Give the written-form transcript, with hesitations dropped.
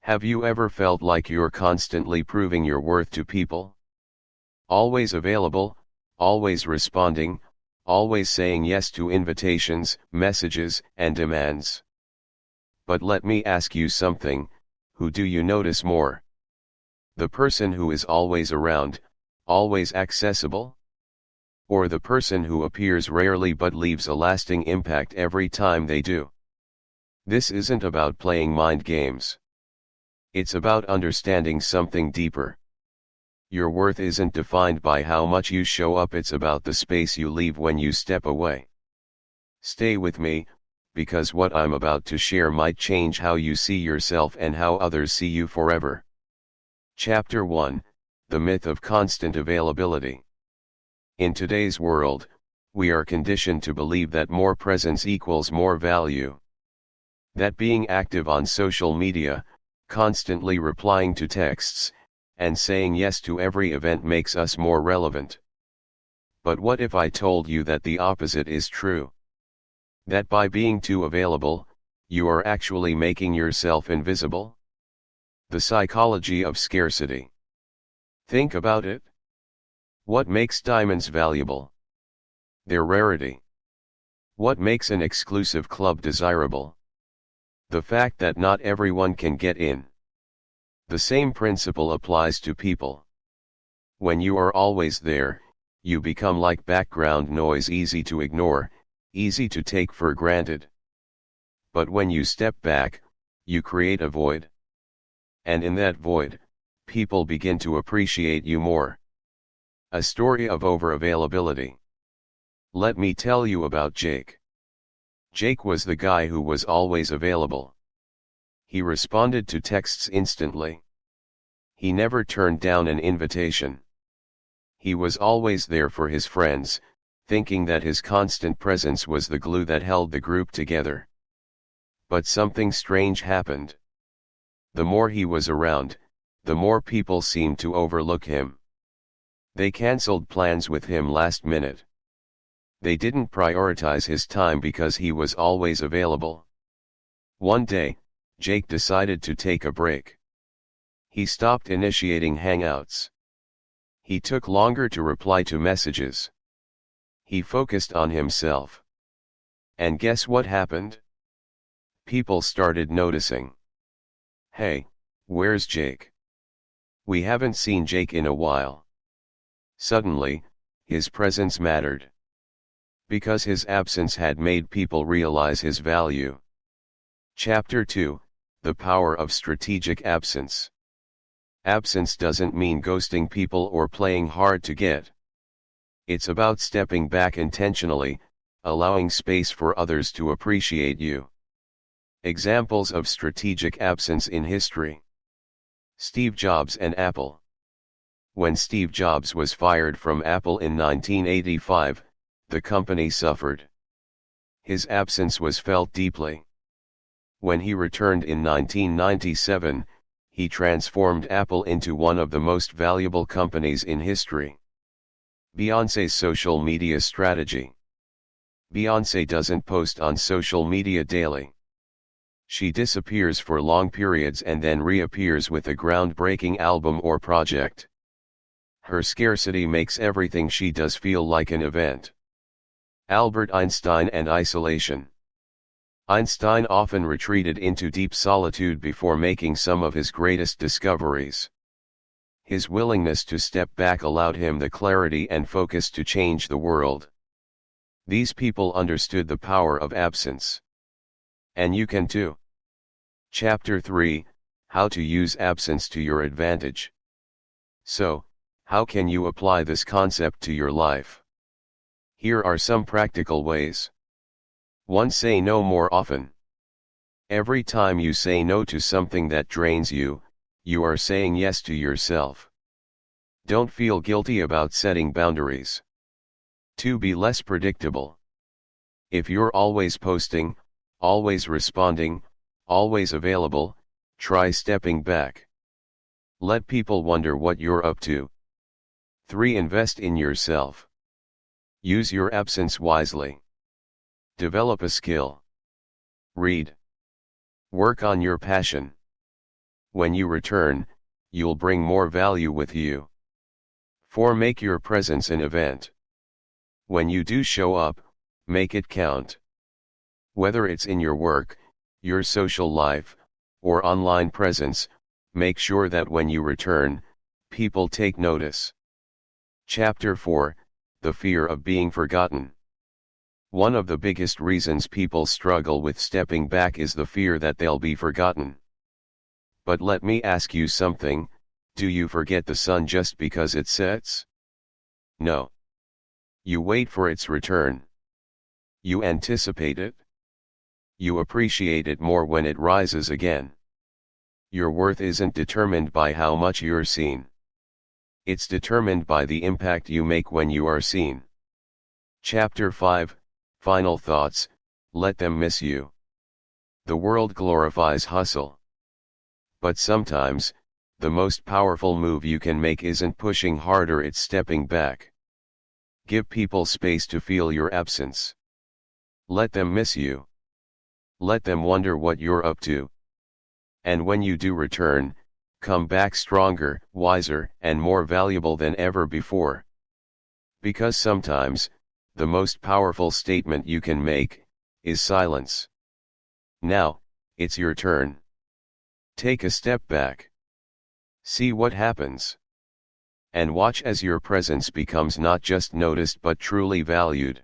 Have you ever felt like you're constantly proving your worth to people? Always available, always responding, always saying yes to invitations, messages, and demands. But let me ask you something, who do you notice more? The person who is always around, always accessible? Or the person who appears rarely but leaves a lasting impact every time they do? This isn't about playing mind games. It's about understanding something deeper. Your worth isn't defined by how much you show up, it's about the space you leave when you step away. Stay with me, because what I'm about to share might change how you see yourself and how others see you forever. Chapter 1: The Myth of Constant Availability. In today's world, we are conditioned to believe that more presence equals more value. That being active on social media, constantly replying to texts, and saying yes to every event makes us more relevant. But what if I told you that the opposite is true? That by being too available, you are actually making yourself invisible? The psychology of scarcity. Think about it. What makes diamonds valuable? Their rarity. What makes an exclusive club desirable? The fact that not everyone can get in. The same principle applies to people. When you are always there, you become like background noise, easy to ignore, easy to take for granted. But when you step back, you create a void. And in that void, people begin to appreciate you more. A story of over-availability. Let me tell you about Jake. Jake was the guy who was always available. He responded to texts instantly. He never turned down an invitation. He was always there for his friends, thinking that his constant presence was the glue that held the group together. But something strange happened. The more he was around, the more people seemed to overlook him. They canceled plans with him last minute. They didn't prioritize his time because he was always available. One day, Jake decided to take a break. He stopped initiating hangouts. He took longer to reply to messages. He focused on himself. And guess what happened? People started noticing. Hey, where's Jake? We haven't seen Jake in a while. Suddenly, his presence mattered. Because his absence had made people realize his value. Chapter 2: The Power of Strategic Absence. Absence doesn't mean ghosting people or playing hard to get. It's about stepping back intentionally, allowing space for others to appreciate you. Examples of strategic absence in history. Steve Jobs and Apple. When Steve Jobs was fired from Apple in 1985, the company suffered. His absence was felt deeply. When he returned in 1997, he transformed Apple into one of the most valuable companies in history. Beyoncé's social media strategy. Beyoncé doesn't post on social media daily. She disappears for long periods and then reappears with a groundbreaking album or project. Her scarcity makes everything she does feel like an event. Albert Einstein and isolation. Einstein often retreated into deep solitude before making some of his greatest discoveries. His willingness to step back allowed him the clarity and focus to change the world. These people understood the power of absence. And you can too. Chapter 3: How to use absence to your advantage. So, how can you apply this concept to your life? Here are some practical ways. 1. Say no more often. Every time you say no to something that drains you, you are saying yes to yourself. Don't feel guilty about setting boundaries. 2. Be less predictable. If you're always posting, always responding, always available, try stepping back. Let people wonder what you're up to. 3. Invest in yourself. Use your absence wisely. Develop a skill. Read. Work on your passion. When you return, you'll bring more value with you. 4. Make your presence an event. When you do show up, make it count. Whether it's in your work, your social life, or online presence, make sure that when you return, people take notice. Chapter 4, The Fear of Being Forgotten. One of the biggest reasons people struggle with stepping back is the fear that they'll be forgotten. But let me ask you something, do you forget the sun just because it sets? No. You wait for its return. You anticipate it. You appreciate it more when it rises again. Your worth isn't determined by how much you're seen. It's determined by the impact you make when you are seen. Chapter 5, Final Thoughts, Let Them Miss You. The world glorifies hustle. But sometimes, the most powerful move you can make isn't pushing harder, it's stepping back. Give people space to feel your absence. Let them miss you. Let them wonder what you're up to. And when you do return, come back stronger, wiser, and more valuable than ever before. Because sometimes, the most powerful statement you can make is silence. Now, it's your turn. Take a step back. See what happens. And watch as your presence becomes not just noticed but truly valued.